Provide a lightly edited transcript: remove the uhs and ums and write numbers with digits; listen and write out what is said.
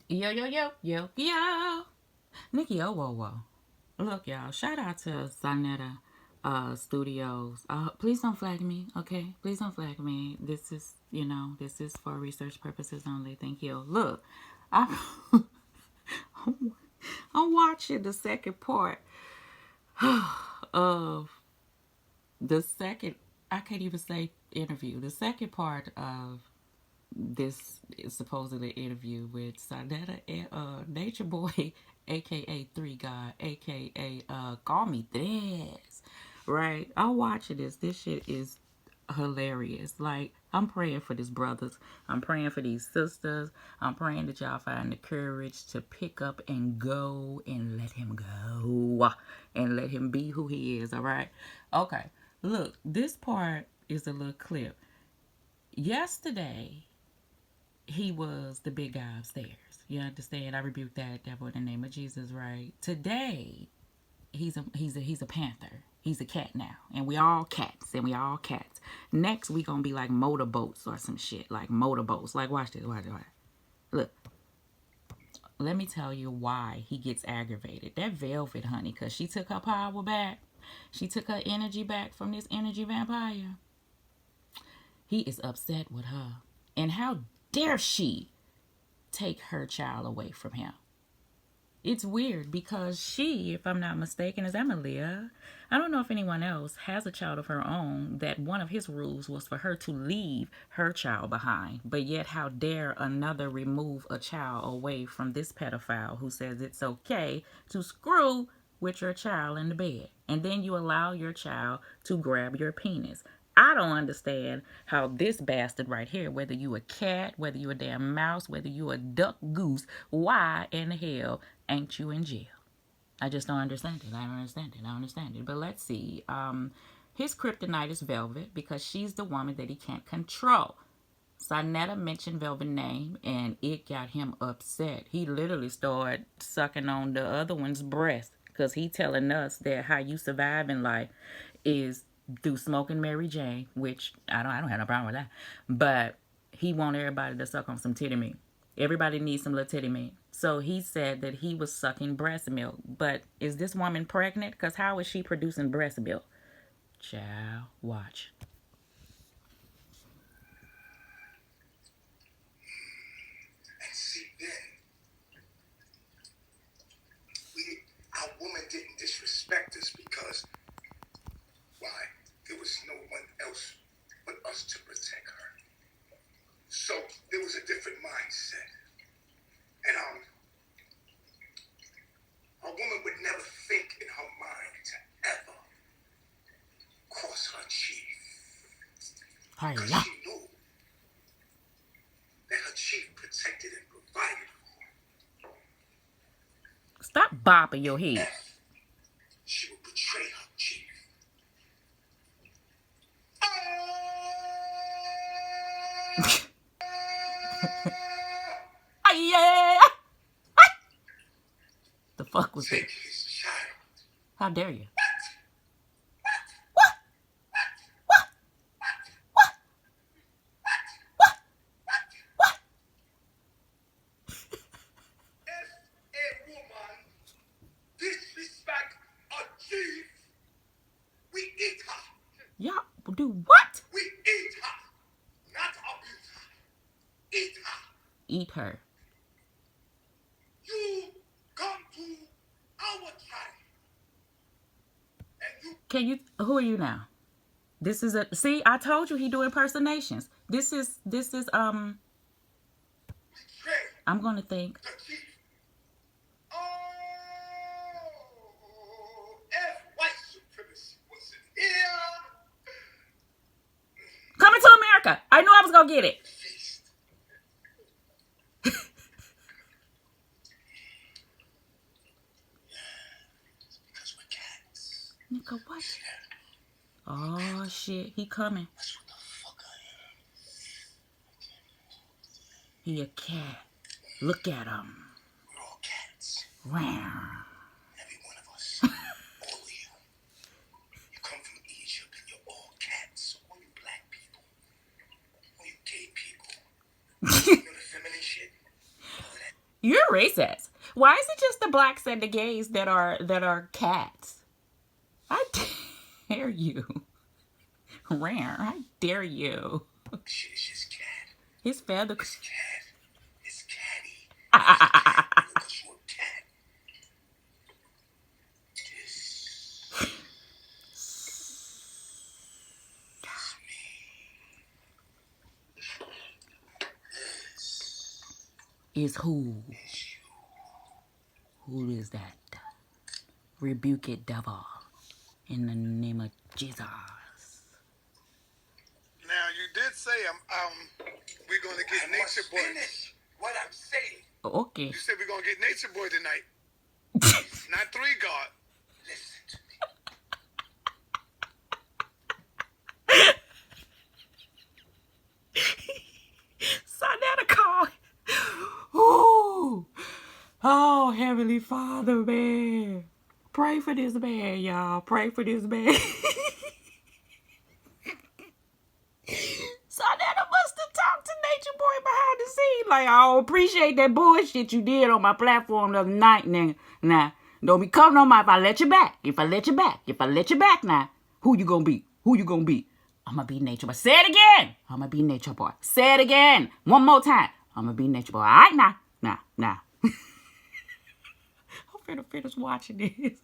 Yo, yo, yo, yo, yo. Nikki Owowo. Look, y'all, shout out to Sonetta Studios. Please don't flag me, okay? Please don't flag me. This is, this is for research purposes only. Thank you. Look, I'm, I'm watching the second part of the second, I can't even say interview, the second part of this is supposedly interview with Sonetta and Nature Boy, aka Three God, aka Call Me This. Right? I'm watching this. This shit is hilarious. Like, I'm praying for these brothers. I'm praying for these sisters. I'm praying that y'all find the courage to pick up and go and let him go. And let him be who he is, all right? Okay. Look, this part is a little clip. Yesterday, he was the big guy upstairs. You understand? I rebuke that devil in the name of Jesus, right? Today, he's a panther. He's a cat now. And we all cats. And we all cats. Next, we gonna be like motorboats or some shit. Like motorboats. Like, watch this. Watch this. Look. Let me tell you why he gets aggravated. That Velvet, honey, because she took her power back. She took her energy back from this energy vampire. He is upset with her. And how dare she take her child away from him? It's weird because she, if I'm not mistaken, is Emilia. I don't know if anyone else has a child of her own, that one of his rules was for her to leave her child behind. But yet, how dare another remove a child away from this pedophile who says it's okay to screw with your child in the bed. And then you allow your child to grab your penis. I don't understand how this bastard right here, whether you a cat, whether you a damn mouse, whether you a duck goose, why in the hell ain't you in jail? I just don't understand it. I don't understand it. I don't understand it. But let's see. His kryptonite is Velvet because she's the woman that he can't control. Sonetta mentioned Velvet's name and it got him upset. He literally started sucking on the other one's breast because he telling us that how you survive in life is through smoking Mary Jane, which I don't have no problem with that. But he want everybody to suck on some titty meat. Everybody needs some little titty meat. So he said that he was sucking breast milk. But is this woman pregnant? Because how is she producing breast milk? Child, watch. And see, then, our woman didn't disrespect us because, why, there was no one else but us to protect her. So there was a different mindset. And a woman would never think in her mind to ever cross her chief. Because she knew that her chief protected and provided for her. Stop bopping your head. She would betray her chief. Yeah. The fuck was that? Take his child. How dare you? Y'all do what? We eat her, not abuse her. Eat her. Eat her. You come to our tribe, and you. Can you? Who are you now? This is a. See, I told you he do impersonations. This is. I'm gonna think. The chief. Oh, if white supremacy wasn't here. Coming to America. I knew I was gonna get it. Because we're cats. Nigga, what? Oh shit, he coming. That's what the fuck I am. He a cat. Look at him. We're all cats. Wow. Every one of us. All of you. You come from Egypt and you're all cats. All you black people. All you gay people. You know the feminine shit? You're racist. Why is it just the blacks and the gays that are cats? I dare you. Rare. I dare you. Shit, it's just cat. His feather. It's cat. It's catty. Ah. Because you're a cat. Is who? Who is that? Rebuke it, devil. In the name of Jesus. Now you did say we're gonna get Nature Boy. Finish what I'm saying. Okay. You said we're gonna get Nature Boy tonight. Not 3 God. Listen to me. Sonetta call. Ooh. Oh, Heavenly Father, man. Pray for this man, y'all. Pray for this man. Sonetta must have talked to Nature Boy behind the scenes. Like, I don't appreciate that bullshit you did on my platform the other night, nigga. Now, don't be coming on my if I let you back. If I let you back now, who you gonna be? Who you gonna be? I'm gonna be Nature Boy. Say it again. I'm gonna be Nature Boy. Say it again. One more time. I'm gonna be Nature Boy. All right, now. I'm finna finish watching this.